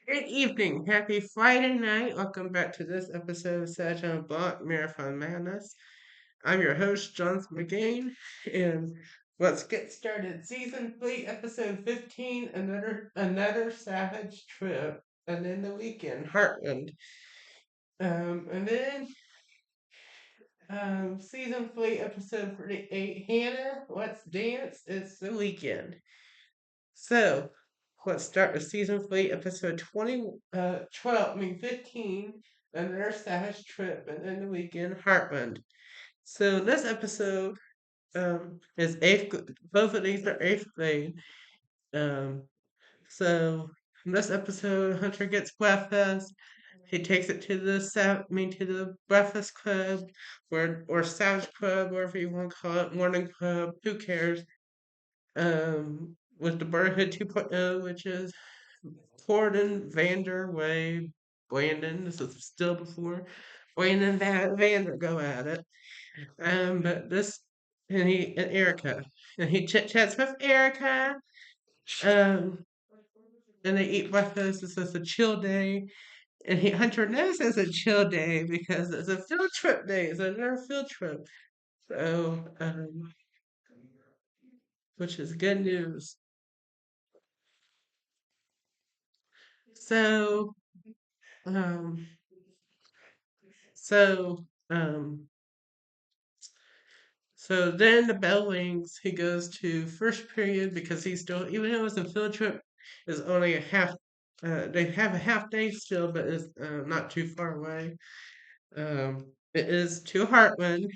Good evening. Happy Friday night. Welcome back to this episode of Saturday Block Marathon Madness. I'm your host, Jonathan McGain, and let's get started. Season 3, Episode 15, another Savage Trip, and then the weekend, Heartland. Season 3, Episode 48, Hannah, Let's Dance, It's the Weekend. So, let's start with season 3, episode 15, Another Savage Trip, and then the weekend, Heartland. So, this episode is both of these are 8th grade. Um, so, in this episode, Hunter gets breakfast. He takes it to to the breakfast club, or Savage Club, whatever you want to call it, morning club, who cares? With the Brotherhood 2.0, which is Gordon, Vander, Way, Brandon. This is still before Brandon and Vander go at it. But this and Erica, and he chit chats with Erica. Um, and they eat breakfast. This is a chill day, and Hunter knows it's a chill day because it's a field trip day. It's another field trip. So, which is good news. So, um, so, um, So then the bell rings. He goes to first period because he's still, even though it's a field trip, is only a half. They have a half day still, but it's not too far away. It is to Heartland,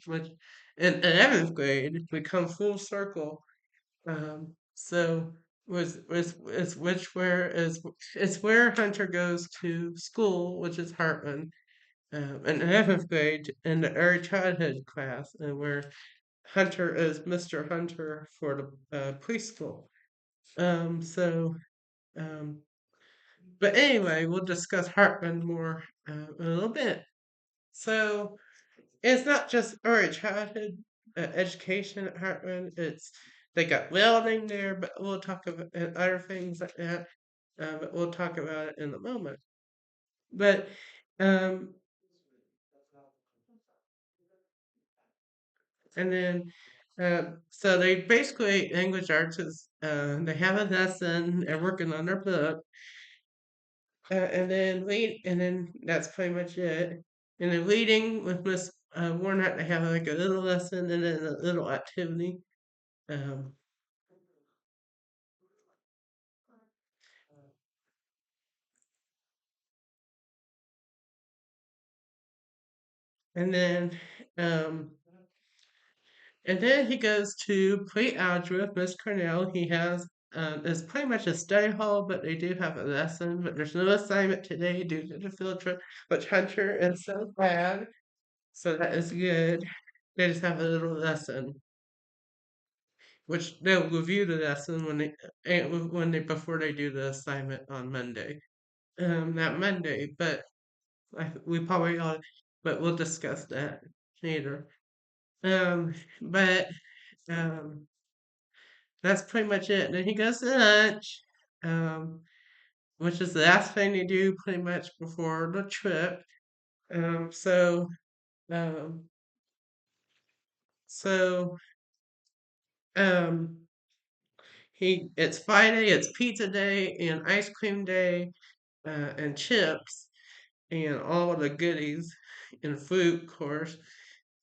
which in 11th grade we come full circle. So was which where is it's where Hunter goes to school, which is Heartland, in 11th grade in the early childhood class, and where Hunter is Mr. Hunter for the preschool. Um, so, um, but anyway, we'll discuss Hartman more in a little bit. So, it's not just early childhood education at Hartman. They got welding there, but we'll talk about and other things like that. But we'll talk about it in a moment. But um, and then so they basically language arts is they have a lesson, they're working on their book, and then that's pretty much it. And then reading with Miss Warnock, they have like a little lesson and then a little activity. Um, and then um, and then he goes to pre-algebra with Miss Cornell. He has it's pretty much a study hall, but they do have a lesson. But there's no assignment today due to the field trip, which Hunter is so glad. So that is good. They just have a little lesson, which they'll review the lesson when they before they do the assignment on Monday. That Monday, but we probably ought, but we'll discuss that later. But um, that's pretty much it. Then he goes to lunch, um, which is the last thing they do pretty much before the trip. Um, so, um, so, um, it's Friday, it's pizza day and ice cream day, and chips and all the goodies and food, of course.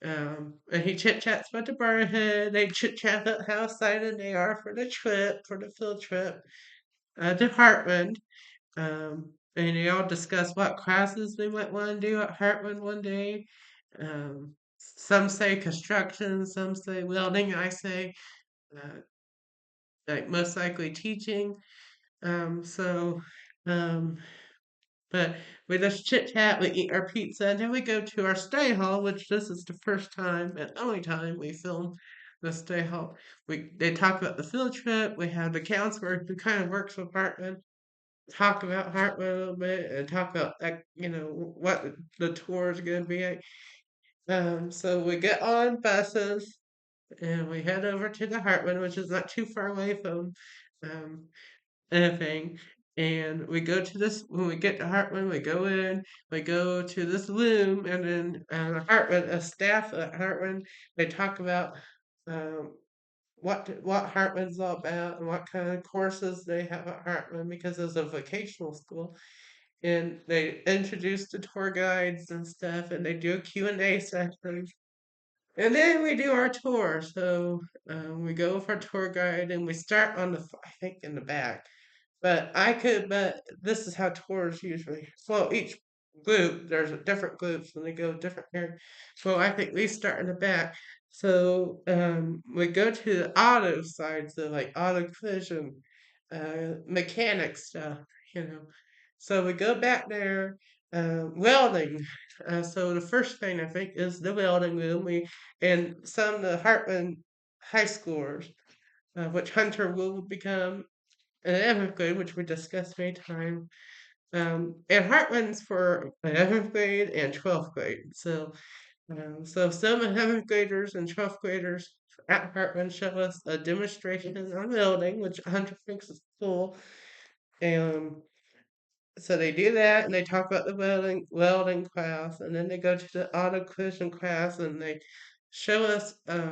And he chit chats about the Brotherhood. They chit chat about how excited they are for the trip, for the field trip, to Hartland. And they all discuss what classes they might want to do at Hartland one day. Some say construction, some say welding. I say uh, like most likely teaching. So, um, but we just chit chat, we eat our pizza, and then we go to our stay hall, which this is the first time and only time we film the stay hall. They talk about the field trip. We have the counselor who kind of works with Hartman talk about Hartman a little bit and talk about like what the tour is going to be like. So we get on buses and we head over to the Hartman, which is not too far away from um, anything. And we go to this, when we get to Heartland, we go in, we go to this loom, and then Heartland, a staff at Heartland, they talk about um, what Heartland's all about and what kind of courses they have at Heartland because it's a vocational school. And they introduce the tour guides and stuff, and they do a Q&A session. And then we do our tour. So we go with our tour guide, and we start on I think in the back. But this is how tours usually. Well, each group, there's a different groups and they go different here. So I think we start in the back. So we go to the auto side, so like auto collision, mechanic stuff, you know. So we go back there, welding. So the first thing I think is the welding room. And some of the Heartland high schoolers, which Hunter will become and 11th grade, which we discussed many times. And Heartland's for 11th grade and 12th grade. So some 11th graders and 12th graders at Heartland show us a demonstration on welding, which Hunter thinks is cool. And so they do that, and they talk about the welding class, and then they go to the auto collision class, and they show us how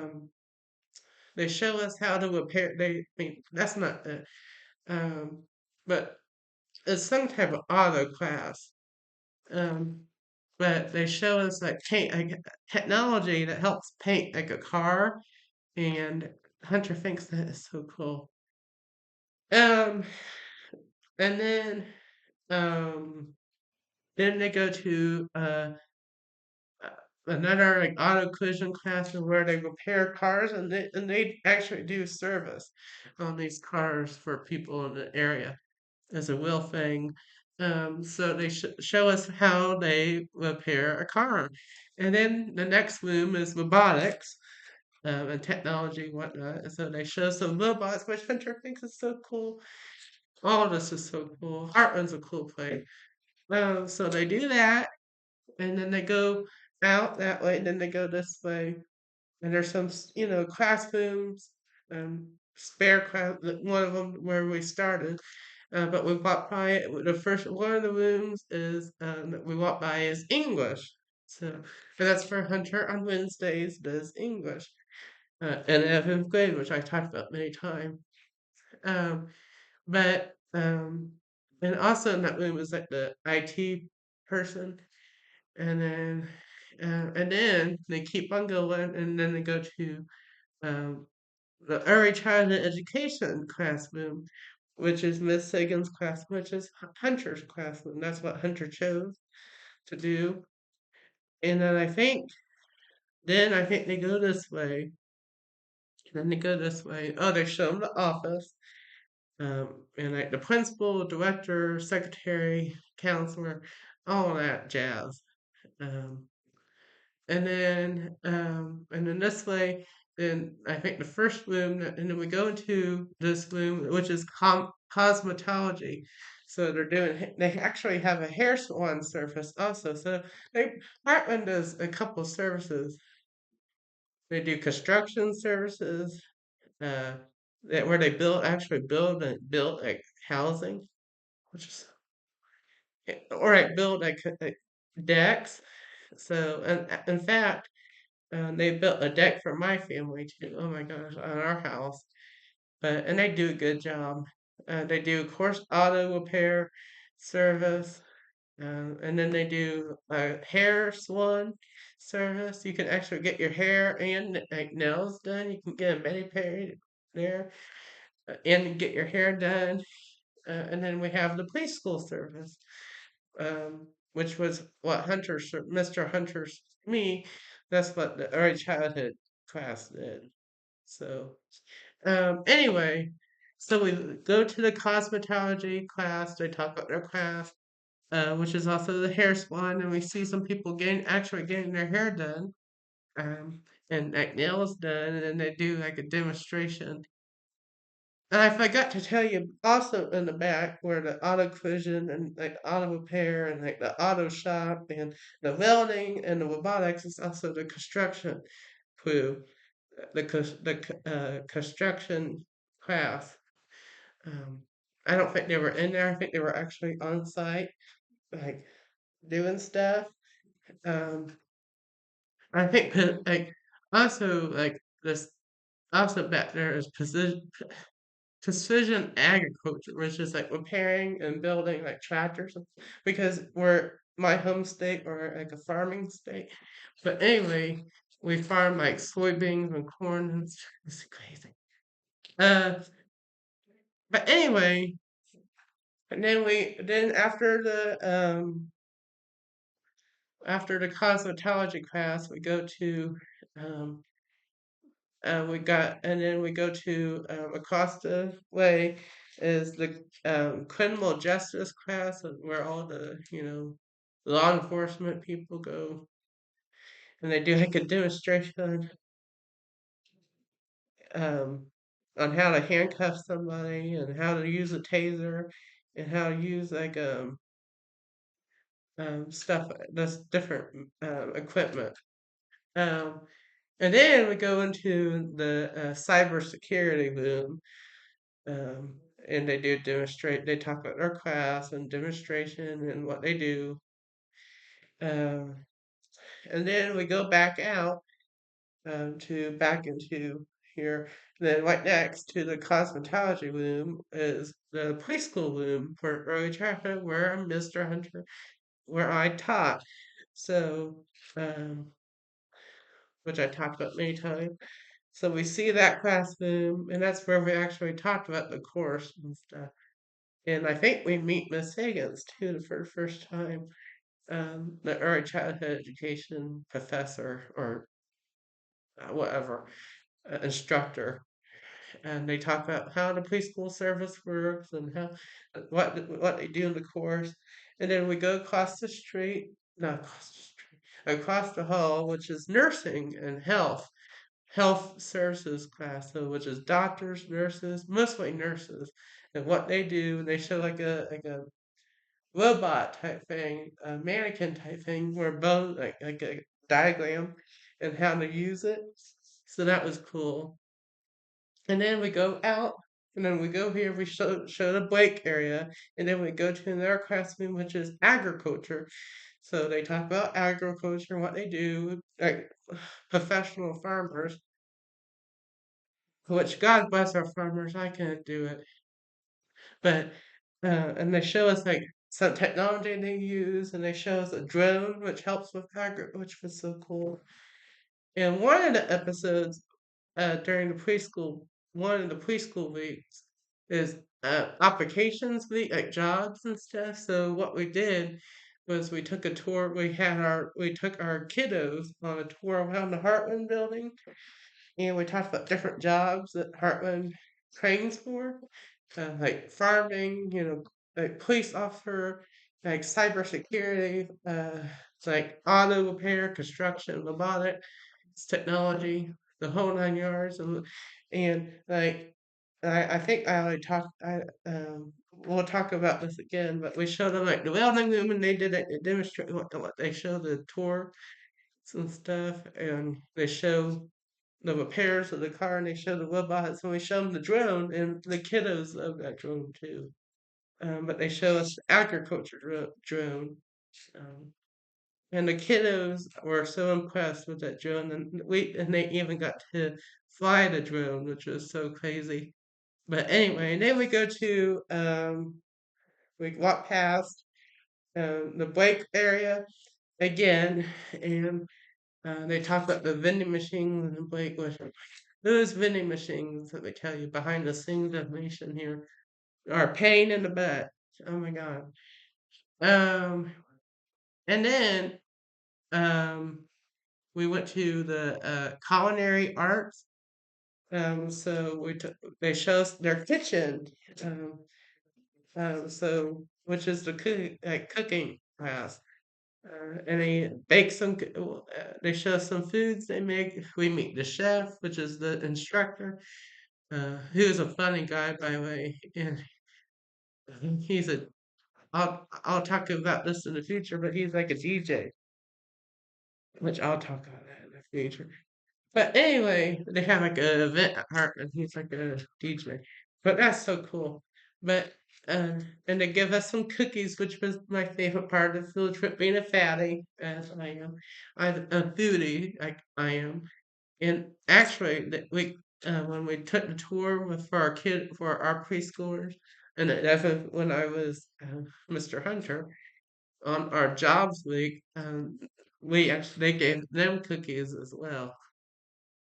to repair. I mean, that's not it. But it's some type of auto class. Um, but they show us like paint like technology that helps paint like a car, and Hunter thinks that is so cool. Um, and um, then they go to another like auto collision class where they repair cars, and they actually do service on these cars for people in the area as a will thing. So they show us how they repair a car. And then the next room is robotics and technology and whatnot. And so they show some robots, which Hunter thinks is so cool. All of this is so cool. Heartland's a cool place. So they do that, and then they go out that way, and then they go this way. And there's some, classrooms, spare class, one of them where we started. But we walked by the first one of the rooms is that we walked by is English. So, but that's for Hunter on Wednesdays does English, and 11th grade, which I talked about many times. Um, but and also in that room is like the IT person, and then they keep on going, and then they go to um, the early childhood education classroom, which is Miss Sagan's class, which is Hunter's classroom. That's what Hunter chose to do. And then I think they go this way. Then they go this way. Oh, they show them the office. And like the principal, director, secretary, counselor, all that jazz. Um, and then this way, then I think the first room, and then we go into this room, which is cosmetology. So they actually have a hair salon service also. So Heartland does a couple of services. They do construction services, uh, where they actually build like housing, which is, or like build like decks. So, and in fact, they built a deck for my family too. Oh my gosh, on our house. And they do a good job. They do, of course, auto repair service, and then they do a hair salon service. You can actually get your hair and like nails done. You can get a manicure there, and get your hair done. And then we have the preschool service, which was what Mr. Hunter's me. That's what the early childhood class did. So, anyway, so we go to the cosmetology class. They talk about their class, which is also the hair salon, and we see some people actually getting their hair done, um, and like nails done, and then they do like a demonstration. And I forgot to tell you also in the back where the auto collision and like auto repair and like the auto shop and the welding and the robotics is also the construction crew, the construction class. Um, I don't think they were in there. I think they were actually on site, like doing stuff. Um, I think like also like this also back there is precision agriculture, which is like repairing and building like tractors because we're my home state or like a farming state. But anyway, we farm like soybeans and corn and it's crazy. Uh, but anyway, and then after the cosmetology class, we go to um, we go to across the way is the criminal justice class where all the law enforcement people go and they do like a demonstration um, on how to handcuff somebody and how to use a taser and how to use like stuff that's different equipment. Um, and then we go into the cybersecurity room. Um, and they do demonstrate. They talk about their class and demonstration and what they do. Um, and then we go back out to back into here. Then right next to the cosmetology room is the preschool room for early childhood, where Mr. Hunter, where I taught. So, um, which I talked about many times. So we see that classroom, and that's where we actually talked about the course and stuff. And I think we meet Miss Higgins too for the first time, the early childhood education professor or whatever instructor, and they talk about how the preschool service works and how what they do in the course, and then we go across the street, not across the street, across the hall, which is nursing and health services class, so which is doctors, nurses, mostly nurses, and what they do. They show like a robot type thing, a mannequin type thing, where both like a diagram and how to use it. So that was cool. And then we go out, and then we go here. We show the break area, and then we go to another classroom, which is agriculture. So they talk about agriculture, what they do, like professional farmers. Which God bless our farmers. I can't do it, but and they show us like some technology they use, and they show us a drone which helps with which was so cool. And one of the episodes during the preschool, one of the preschool weeks is applications week, like jobs and stuff. So what we did was we took a tour. We took our kiddos on a tour around the Heartland building, and we talked about different jobs that Heartland trains for, like farming, like police officer, like cybersecurity, like auto repair, construction, robotics, technology, the whole 9 yards, and like I think I already talked. We'll talk about this again, but we showed them like the welding room, and they did it. They demonstrate what they show the tour and stuff, and they show the repairs of the car, and they show the robots, and we show them the drone, and the kiddos love that drone too. But they show us the agriculture drone, um, and the kiddos were so impressed with that drone, and they even got to fly the drone, which was so crazy. But anyway, and then we walk past the break area again, and they talk about the vending machines and the break, which those vending machines that they tell you behind the scenes information here are a pain in the butt. Oh my god. Um, and then um, we went to the culinary arts. So they show us their kitchen. Um, so which is the cooking class. And they bake some. They show us some foods they make. We meet the chef, which is the instructor, who's a funny guy by the way, and he's a. I'll talk about this in the future, but he's like a DJ, which I'll talk about that in the future. But anyway, they have like an event at Heart, and he's like a DJ. But that's so cool. But and they give us some cookies, which was my favorite part of the field trip, being a fatty, as I am. I'm a foodie, like I am. And actually, when we took the tour for our preschoolers, and that's when I was Mr. Hunter on our jobs week, we actually they gave them cookies as well.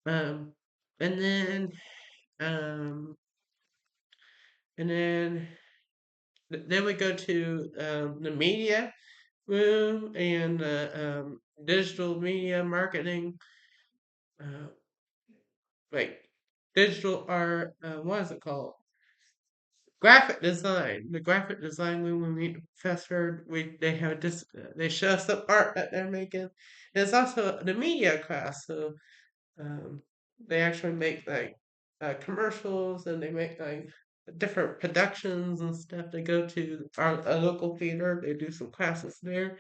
Um, and then um, and then we go to the media room and digital media marketing, uh, like digital art. What is it called? Graphic design. The graphic design when we meet the professor, they have this. They show us the art that they're making. There's also the media class, so um, they actually make like commercials and they make like different productions and stuff. They go to our local theater. They do some classes there.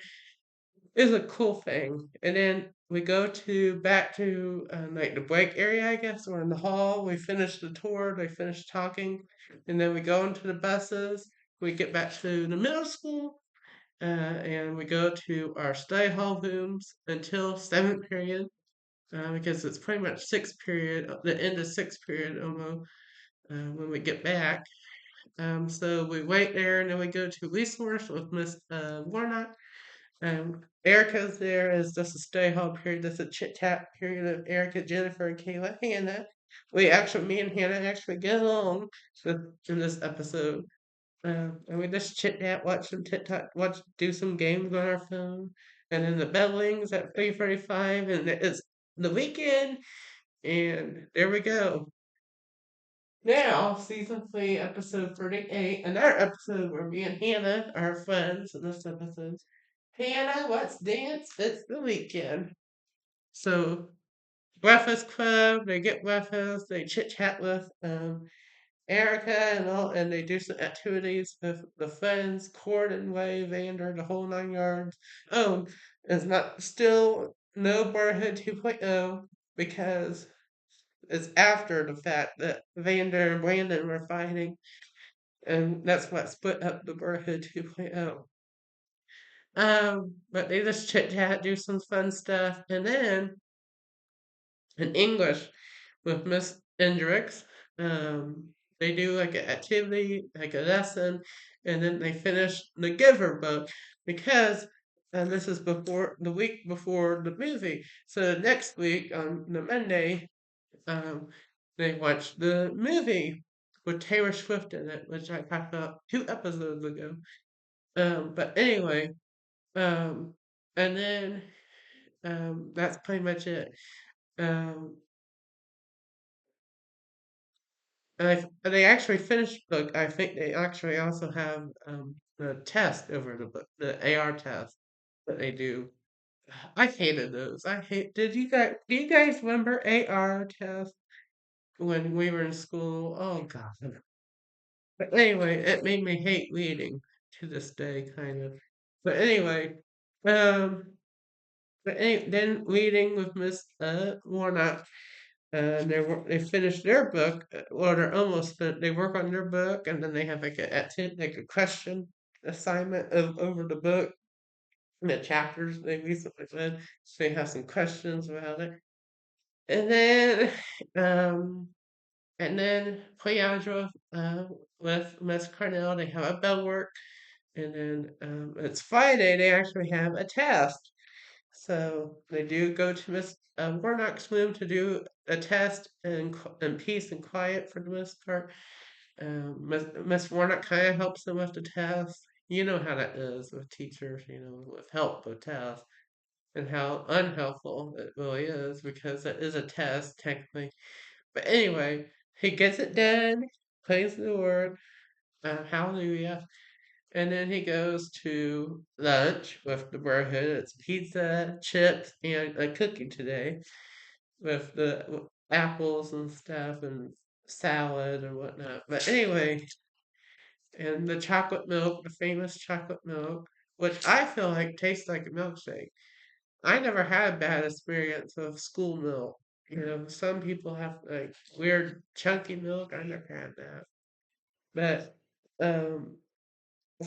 It's a cool thing. And then we go to back to like the break area, I guess. We're in the hall. We finish the tour. They finish talking, and then we go into the buses. We get back to the middle school, and we go to our study hall rooms until seventh period, because it's pretty much sixth period, the end of sixth period almost when we get back. So we wait there, and then we go to resource with Miss Warnock. Erica's there is just a stay home period. That's a chit chat period of Erica, Jennifer, and Kayla, Hannah. Me and Hannah actually get along in this episode. And we just chit chat, watch some TikTok, do some games on our phone. And then the bell rings at 3:45, and it's the weekend. And there we go. Now, season 3, episode 38, another episode where me and Hannah are friends in this episode. Hannah, what's dance? It's the weekend. So, breakfast club, they get breakfast, they chit chat with Erica and all, and they do some activities with the friends, Cord and Way, Vander, the whole 9 yards. Oh, it's not still no Brotherhood 2.0 because it's after the fact that Vander and Brandon were fighting, and that's what split up the Brotherhood 2.0. But they just chit chat, do some fun stuff, and then in English with Miss Hendricks, they do like an activity, like a lesson, and then they finish the Giver book because, and this is before the week before the movie. So next week on the Monday, um, they watch the movie with Taylor Swift in it, which I talked about 2 episodes ago. But anyway, um, and then that's pretty much it. Um, and they actually finished the book. I think they actually also have the test over the book, the AR test that they do. I hated those. I hate. Do you guys remember AR test when we were in school? Oh God. But anyway, it made me hate reading to this day, kind of. But anyway, um, then reading with Miss Warnock. They finish their book. Well, they're almost they work on their book, and then they have like a question assignment over the book, the chapters they recently read. So they have some questions about it, and then um, Poyandra with Miss Cornell, they have a bell work, and then it's Friday. They actually have a test. So they do go to Miss Warnock's room to do a test in peace and quiet for the most part. Miss Warnock kind of helps them with the test. You know how that is with teachers, with help with tests and how unhelpful it really is because it is a test technically. But anyway, he gets it done, praise the Lord, hallelujah. And then he goes to lunch with the Brotherhood. It's pizza, chips, and a cookie today with the apples and stuff and salad and whatnot. But anyway, and the chocolate milk, the famous chocolate milk, which I feel like tastes like a milkshake. I never had a bad experience with school milk. Some people have like weird chunky milk. I never had that. But Um,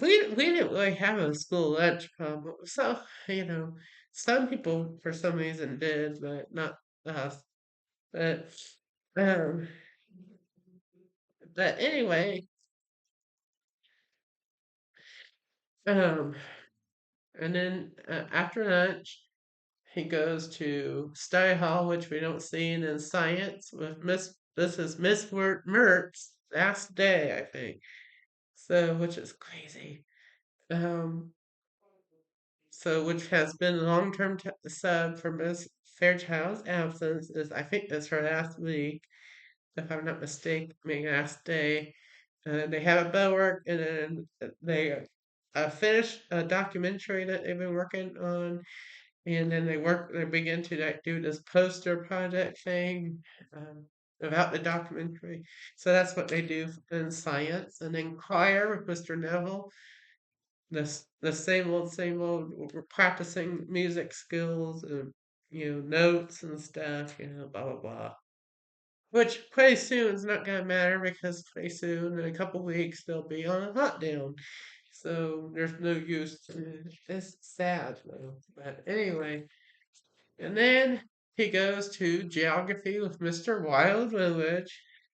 we didn't really have a school lunch problem. So, you know, some people for some reason did, but not us. But um, but anyway, um, and then after lunch, he goes to study hall, which we don't see in science with Miss. This is Miss Mert's last day, I think. So, which is crazy. Um, so which has been long-term sub for Miss Fairchild's absence is I think that's her last week, if I'm not mistaken, last day. And they have a bell work, and then they finish a documentary that they've been working on, and then they begin to like do this poster project thing about the documentary. So that's what they do in science, and then choir with Mr. Neville. The same old. We're practicing music skills and notes and stuff. Blah blah blah. Which pretty soon is not gonna matter because pretty soon in a couple weeks they'll be on a lockdown. So there's no use. It's sad though. But anyway, and then he goes to geography with Mr. Wildwood.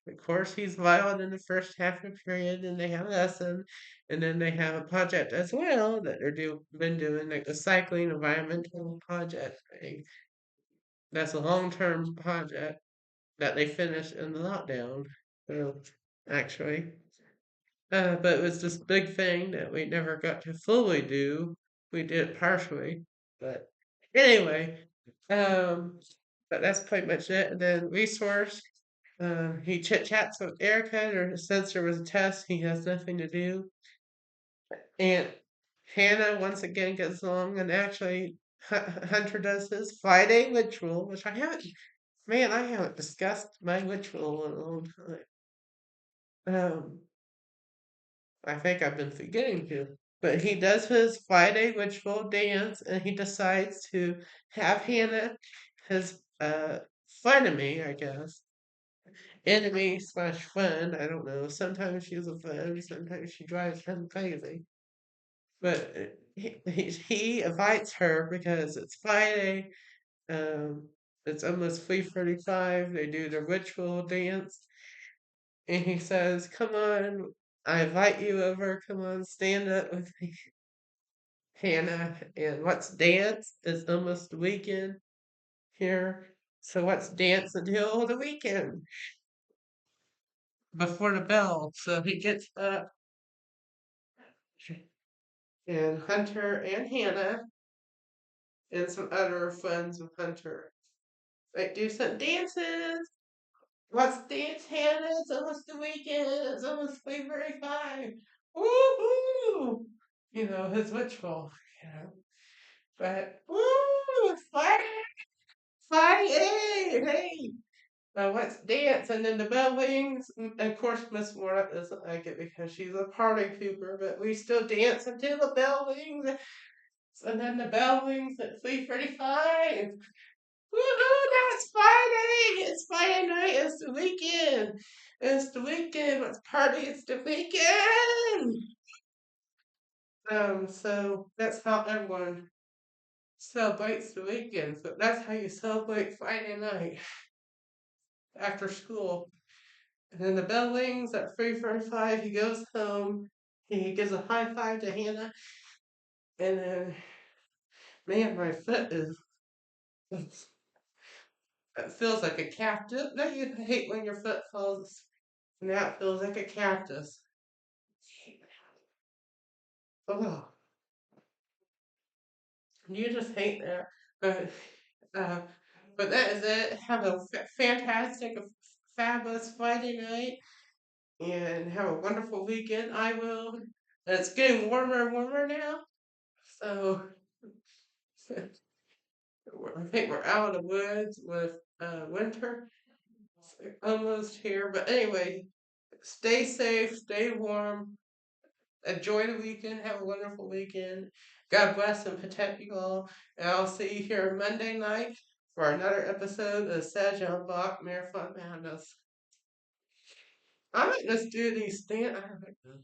Of course, he's wild in the first half of the period, and they have a lesson, and then they have a project as well that been doing, like the cycling environmental project thing. That's a long-term project that they finished in the lockdown. So, actually, but it was this big thing that we never got to fully do. We did it partially, but anyway, um, but that's pretty much it. And then resource, he chit chats with Erica, or since there was a test, he has nothing to do. And Hannah once again gets along, and actually Hunter does his Friday ritual, which I haven't discussed my ritual in a long time. I think I've been forgetting to. But he does his Friday ritual dance, and he decides to have Hannah, his frenemy, I guess, enemy slash friend. I don't know. Sometimes she's a friend, sometimes she drives him crazy. But he invites her because it's Friday. Um, it's almost 3:45. They do the ritual dance, and he says, "Come on, I invite you over. Come on, stand up with me, Hannah." And what's dance is almost the weekend here. So what's dance until the weekend before the bell? So he gets up, and Hunter and Hannah and some other friends of Hunter like do some dances. What's dance, Hannah? It's almost the weekend. It's almost 3:45. Woohoo! His ritual. You know, but woo, Friday, Friday, hey. What's dance? And then the bell rings. Of course, Miss Warren doesn't like it because she's a party pooper, but we still dance until the bell rings. And then the bell rings at 3:45. Woohoo! Now it's Friday! It's Friday night. It's the weekend. It's the weekend. Let's party. It's the weekend. So that's how everyone celebrates the weekend. So that's how you celebrate Friday night after school. And then the bell rings at 3:45. He goes home. He gives a high five to Hannah. And then, man, my foot it feels like a cactus. Don't you hate when your foot falls? Now it feels like a cactus. Oh, you just hate that. But, uh, but that is it. Have a fantastic, fabulous Friday night. And have a wonderful weekend. I will. And it's getting warmer and warmer now. So I think we're out of the woods with winter. It's almost here. But anyway, stay safe, stay warm, enjoy the weekend, have a wonderful weekend. God bless and protect you all. And I'll see you here Monday night for another episode of Sajan Bach Marathon Madness. I might just do these stand. I don't know.